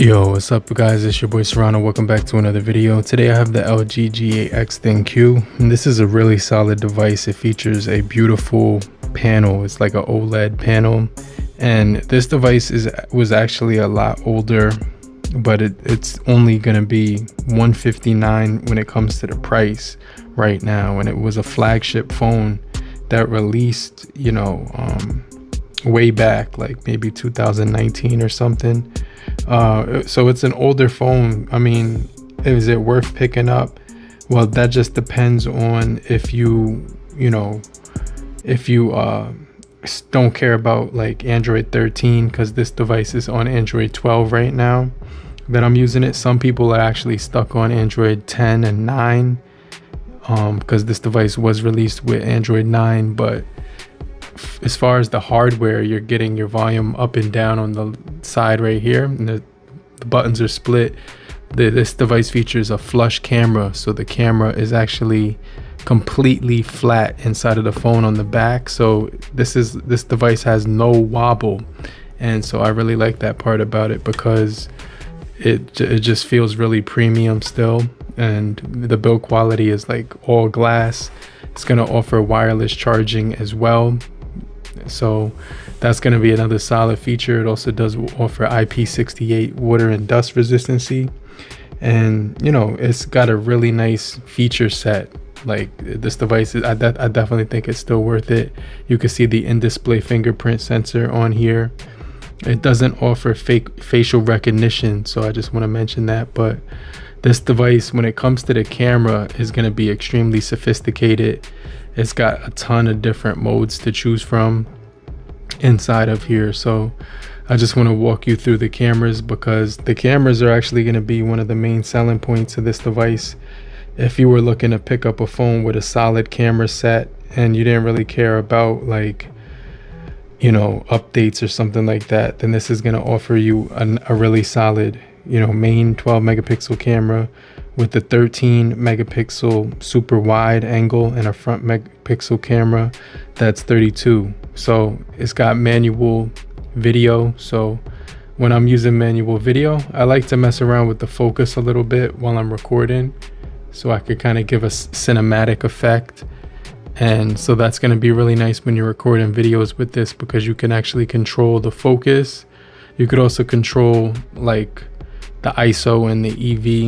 Yo, what's up guys, it's your boy Serrano. Welcome back to another video. Today I have the LG G8X ThinQ, and this is a really solid device. It features a beautiful panel. It's like an OLED panel, and this device was actually a lot older, but it's only gonna be $159 when it comes to the price right now. And it was a flagship phone that released, way back, like maybe 2019 or something. So it's an older phone. I mean, is it worth picking up? Well, that just depends on if you don't care about like Android 13, because this device is on Android 12 right now that I'm using it. Some people are actually stuck on Android 10 and 9 because this device was released with Android 9. But as far as the hardware, you're getting your volume up and down on the side right here, and the buttons are split. This device features a flush camera, so the camera is actually completely flat inside of the phone on the back. So this device has no wobble, and so I really like that part about it because it just feels really premium still, and the build quality is like all glass. It's going to offer wireless charging as well, so that's going to be another solid feature. It also does offer IP68 water and dust resistancy, and it's got a really nice feature set. Like, this device I definitely think it's still worth it. You can see the in-display fingerprint sensor on here. It doesn't offer facial recognition, so I just want to mention that. But this device, when it comes to the camera, is going to be extremely sophisticated. It's got a ton of different modes to choose from inside of here. So I just want to walk you through the cameras, because the cameras are actually going to be one of the main selling points of this device. If you were looking to pick up a phone with a solid camera set and you didn't really care about updates or something like that, then this is going to offer you a really solid main 12 megapixel camera with the 13 megapixel super wide angle and a front megapixel camera that's 32. So it's got manual video. So when I'm using manual video, I like to mess around with the focus a little bit while I'm recording, so I could kind of give a cinematic effect. And so that's going to be really nice when you're recording videos with this, because you can actually control the focus. You could also control like the ISO and the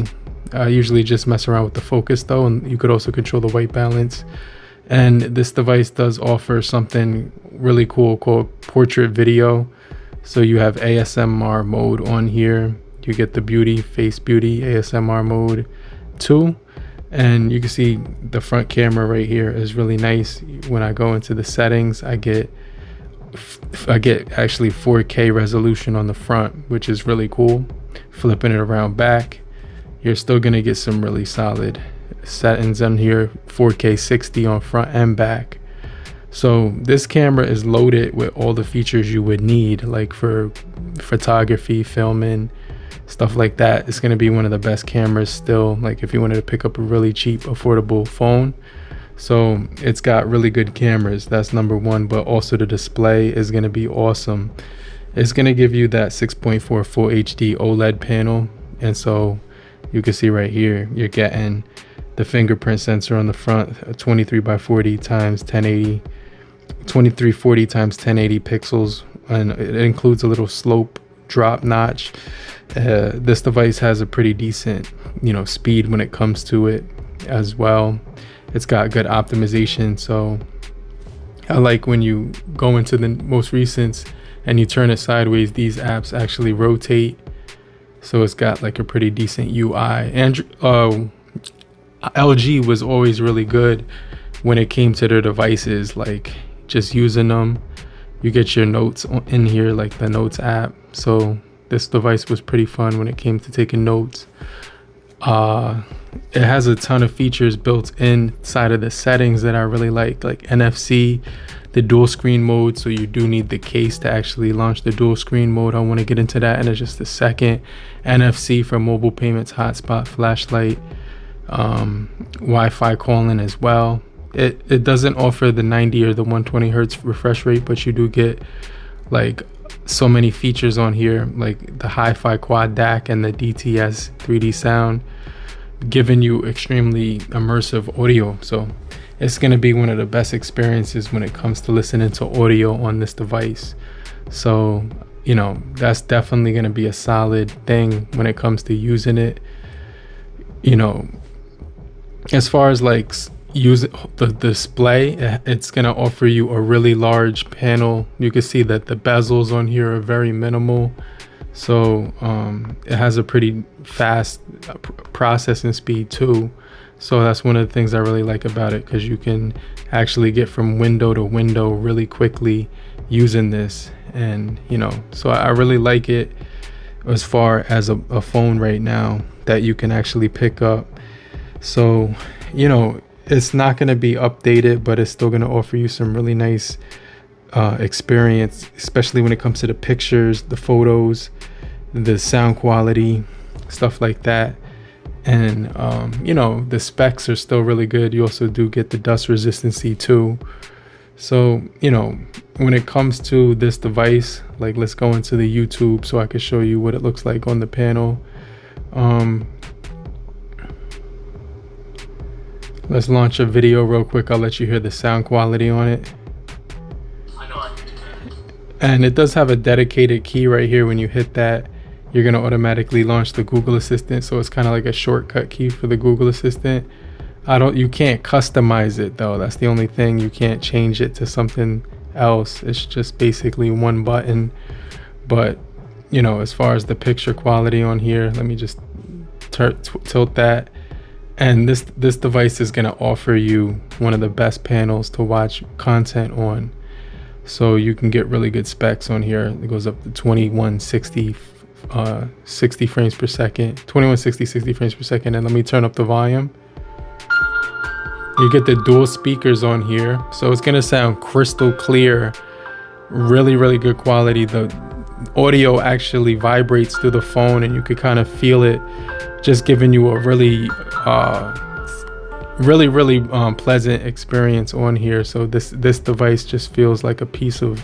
EV. I usually just mess around with the focus though, and you could also control the white balance. And this device does offer something really cool called portrait video. So you have ASMR mode on here. You get the face beauty ASMR mode too. And you can see the front camera right here is really nice. When I go into the settings, I get actually 4K resolution on the front, which is really cool. Flipping it around back, you're still gonna get some really solid settings on here. 4K 60 on front and back. So this camera is loaded with all the features you would need, like for photography, filming, stuff like that. It's going to be one of the best cameras still, like if you wanted to pick up a really cheap, affordable phone. So it's got really good cameras, that's number one. But also the display is going to be awesome. It's going to give you that 6.4 full HD OLED panel, and so you can see right here you're getting the fingerprint sensor on the front, 23 by 40 times 1080, 2340 times 1080 pixels, and it includes a little slope drop notch. This device has a pretty decent speed when it comes to it as well. It's got good optimization, so I like when you go into the most recents and you turn it sideways, these apps actually rotate. So it's got like a pretty decent UI. LG was always really good when it came to their devices, like just using them. You get your notes in here, like the Notes app. So this device was pretty fun when it came to taking notes. It has a ton of features built inside of the settings that I really like NFC, the dual screen mode. So you do need the case to actually launch the dual screen mode. I want to get into that in just a second. NFC for mobile payments, hotspot, flashlight, Wi-Fi calling as well. It doesn't offer the 90 or the 120 hertz refresh rate, but you do get like so many features on here, like the hi-fi quad DAC and the DTS 3D sound, giving you extremely immersive audio. So it's going to be one of the best experiences when it comes to listening to audio on this device. So, you know, that's definitely going to be a solid thing when it comes to using it. You know, as far as like use the display, it's going to offer you a really large panel. You can see that the bezels on here are very minimal. So it has a pretty fast processing speed too. So that's one of the things I really like about it, because you can actually get from window to window really quickly using this. And, you know, so I really like it as far as a phone right now that you can actually pick up. So, you know, it's not going to be updated, but it's still going to offer you some really nice experience, especially when it comes to the pictures, the photos, the sound quality, stuff like that. And you know, the specs are still really good. You also do get the dust resistancy too. So, you know, when it comes to this device, like, let's go into the YouTube so I can show you what it looks like on the panel. Let's launch a video real quick. I'll let you hear the sound quality on it. And it does have a dedicated key right here. When you hit that, you're going to automatically launch the Google Assistant. So it's kind of like a shortcut key for the Google Assistant. You can't customize it though. That's the only thing. You can't change it to something else. It's just basically one button. But, you know, as far as the picture quality on here, let me just tilt that. And this device is going to offer you one of the best panels to watch content on. So you can get really good specs on here. It goes up to 2160 60 frames per second, 2160 60 frames per second. And let me turn up the volume. You get the dual speakers on here, so it's gonna sound crystal clear, really good quality. The audio actually vibrates through the phone, and you could kind of feel it, just giving you a really pleasant experience on here. So this device just feels like a piece of,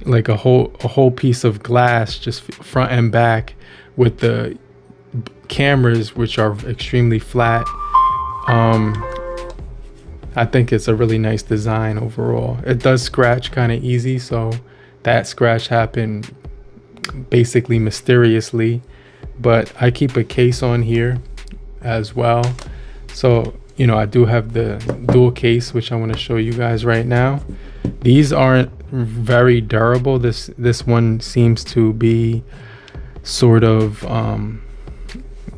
like a whole piece of glass, just front and back, with the cameras, which are extremely flat. I think it's a really nice design overall. It does scratch kind of easy, so that scratch happened basically mysteriously, but I keep a case on here as well. So, you know, I do have the dual case, which I want to show you guys right now. These aren't very durable. This one seems to be sort of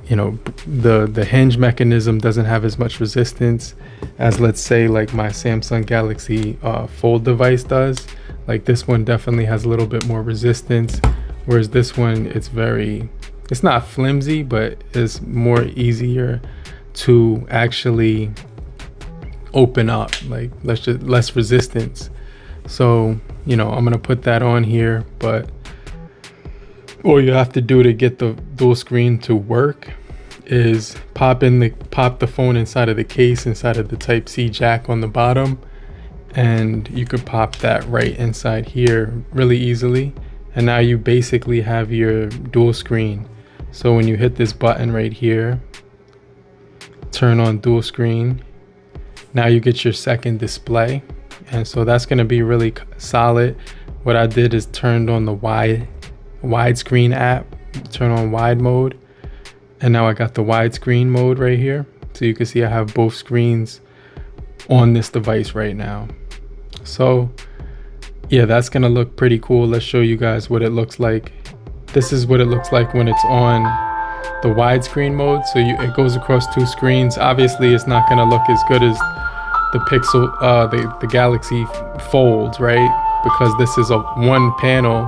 you know, the hinge mechanism doesn't have as much resistance as, let's say, like my Samsung Galaxy Fold device does. Like, this one definitely has a little bit more resistance, whereas this one, it's not flimsy, but it's more easier to actually open up, like less resistance. So, you know, I'm gonna put that on here, but all you have to do to get the dual screen to work is pop the phone inside of the case, inside of the Type-C jack on the bottom, and you could pop that right inside here really easily. And now you basically have your dual screen. So when you hit this button right here, turn on dual screen, now you get your second display. And so that's going to be really solid. What I did is turned on the widescreen app, turn on wide mode, and now I got the widescreen mode right here. So you can see I have both screens on this device right now. So yeah, that's gonna look pretty cool. Let's show you guys what it looks like. This is what it looks like when it's on the widescreen mode. So it goes across two screens. Obviously it's not gonna look as good as the the Galaxy Folds, right? Because this is a one panel,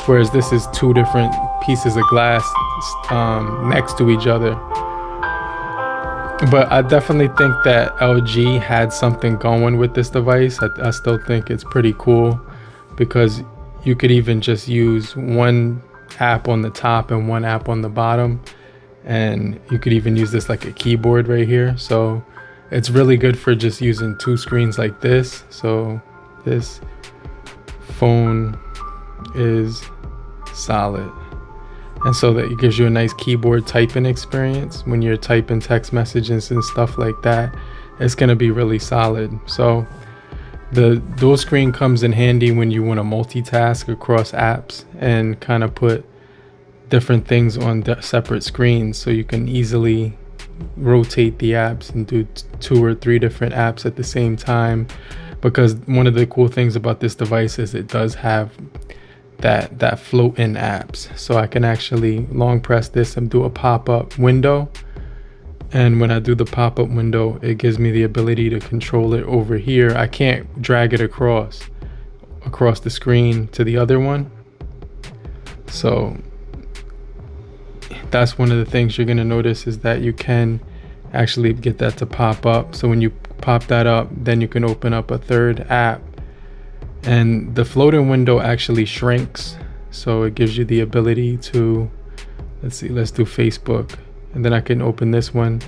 whereas this is two different pieces of glass next to each other. But I definitely think that LG had something going with this device. I still think it's pretty cool, because you could even just use one app on the top and one app on the bottom, and you could even use this like a keyboard right here. So it's really good for just using two screens like this. So this phone is solid. And so that it gives you a nice keyboard typing experience when you're typing text messages and stuff like that. It's gonna be really solid. So the dual screen comes in handy when you want to multitask across apps and kind of put different things on separate screens, so you can easily rotate the apps and do 2 or 3 different apps at the same time. Because one of the cool things about this device is it does have that float in apps, so I can actually long press this and do a pop-up window, and when I do the pop-up window, it gives me the ability to control it over here. I can't drag it across the screen to the other one. So that's one of the things you're going to notice, is that you can actually get that to pop up. So when you pop that up, then you can open up a third app. And the floating window actually shrinks, so it gives you the ability to, let's do Facebook, and then I can open this one.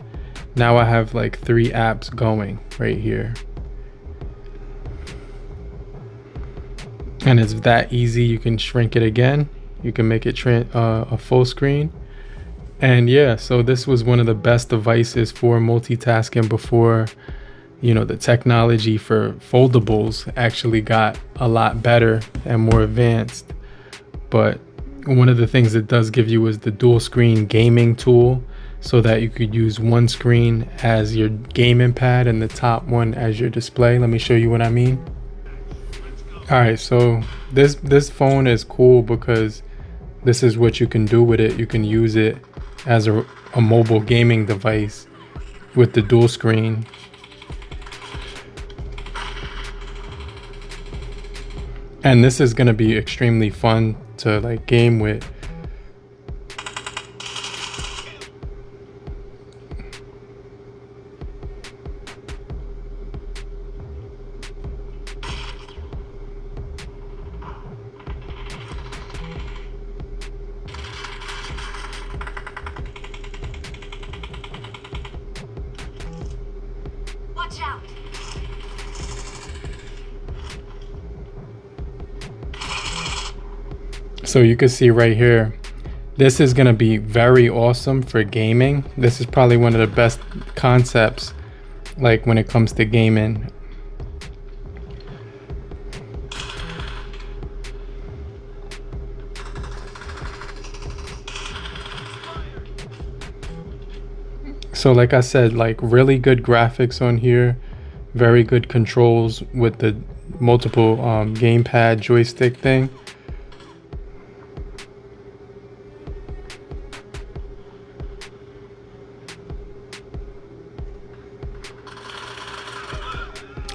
Now I have like 3 apps going right here, and it's that easy. You can shrink it again, you can make it a full screen. And yeah, so this was one of the best devices for multitasking before, you know, the technology for foldables actually got a lot better and more advanced. But one of the things it does give you is the dual screen gaming tool, so that you could use one screen as your gaming pad and the top one as your display. Let me show you what I mean. All right, so this phone is cool because this is what you can do with it. You can use it as a mobile gaming device with the dual screen. And this is going to be extremely fun to like game with. Watch out. So you can see right here, this is going to be very awesome for gaming. This is probably one of the best concepts, like when it comes to gaming. So like I said, like really good graphics on here, very good controls with the multiple gamepad joystick thing.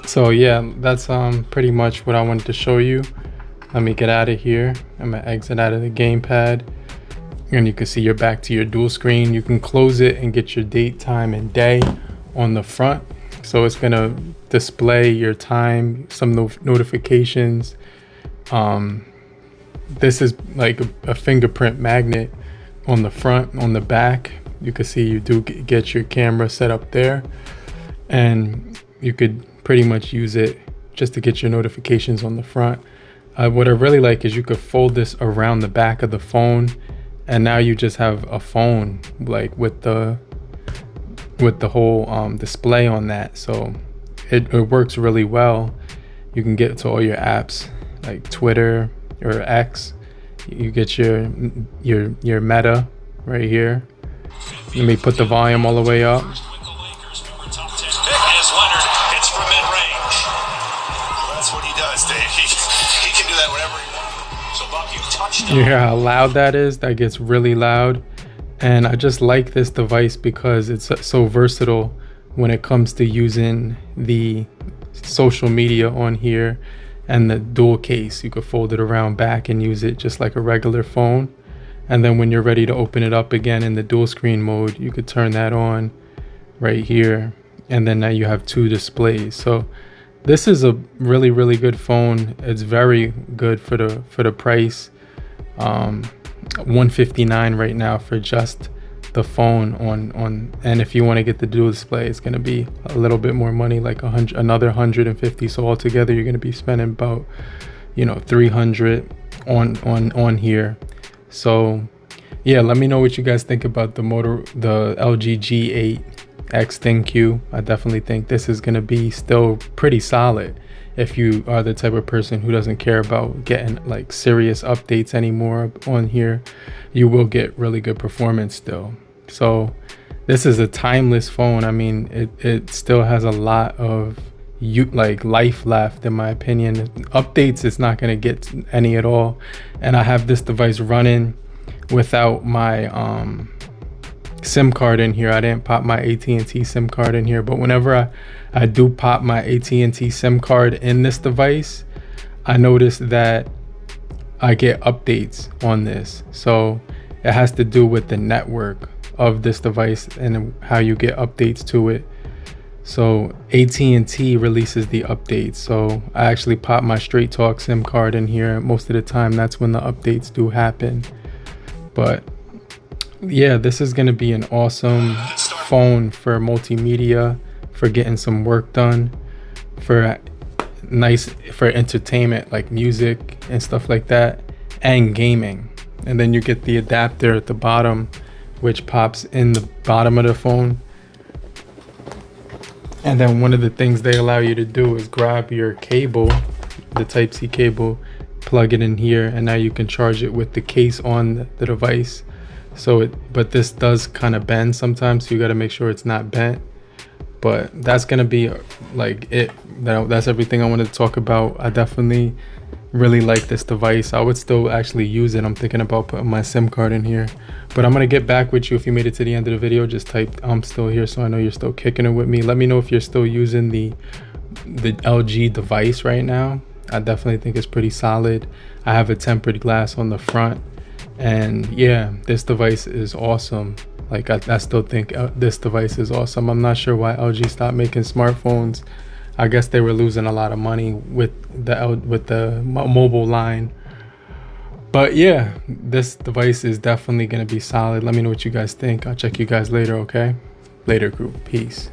So yeah, that's pretty much what I wanted to show you. Let me get out of here. I'm gonna exit out of the gamepad, and you can see you're back to your dual screen. You can close it and get your date, time, and day on the front. So it's gonna display your time, some notifications. This is like a fingerprint magnet on the front. On the back, you can see you do get your camera set up there, and you could pretty much use it just to get your notifications on the front. What I really like is you could fold this around the back of the phone, and now you just have a phone like with the whole display on that. So it works really well. You can get to all your apps like Twitter or X. You get your Meta right here. Let me put the volume all the way up. You hear how loud that is? That gets really loud. And I just like this device because it's so versatile when it comes to using the social media on here, and the dual case. You could fold it around back and use it just like a regular phone. And then when you're ready to open it up again in the dual screen mode, you could turn that on right here. And then now you have 2 displays. So this is a really, really good phone. It's very good for the price. $159 right now for just the phone on and if you want to get the dual display, it's going to be a little bit more money, like another 150. So altogether you're going to be spending about, you know, 300 on here. So yeah, let me know what you guys think about the LG G8X ThinQ. I definitely think this is gonna be still pretty solid. If you are the type of person who doesn't care about getting like serious updates anymore on here, you will get really good performance still. So this is a timeless phone. I mean, it still has a lot of life left, in my opinion. Updates, it's not going to get any at all. And I have this device running without my SIM card in here. I didn't pop my AT&T SIM card in here, but whenever I do pop my AT&T SIM card in this device, I notice that I get updates on this. So it has to do with the network of this device and how you get updates to it. So AT&T releases the updates. So I actually pop my Straight Talk SIM card in here. Most of the time, that's when the updates do happen. But yeah, this is gonna be an awesome phone for multimedia, for getting some work done, for entertainment like music and stuff like that, and gaming. And then you get the adapter at the bottom, which pops in the bottom of the phone. And then one of the things they allow you to do is grab your cable, the Type-C cable, plug it in here, and now you can charge it with the case on the device. So but this does kind of bend sometimes, so you got to make sure it's not bent. But that's gonna be like it. That's everything I wanted to talk about. I definitely really like this device. I would still actually use it. I'm thinking about putting my SIM card in here, but I'm gonna get back with you. If you made it to the end of the video, just type I'm still here, so I know you're still kicking it with me. Let me know if you're still using the LG device right now. I definitely think it's pretty solid. I have a tempered glass on the front, and yeah, this device is awesome. Like I still think this device is awesome. I'm not sure why LG stopped making smartphones. I guess they were losing a lot of money with the mobile line. But yeah, this device is definitely going to be solid. Let me know what you guys think. I'll check you guys later, okay? Later, group. Peace.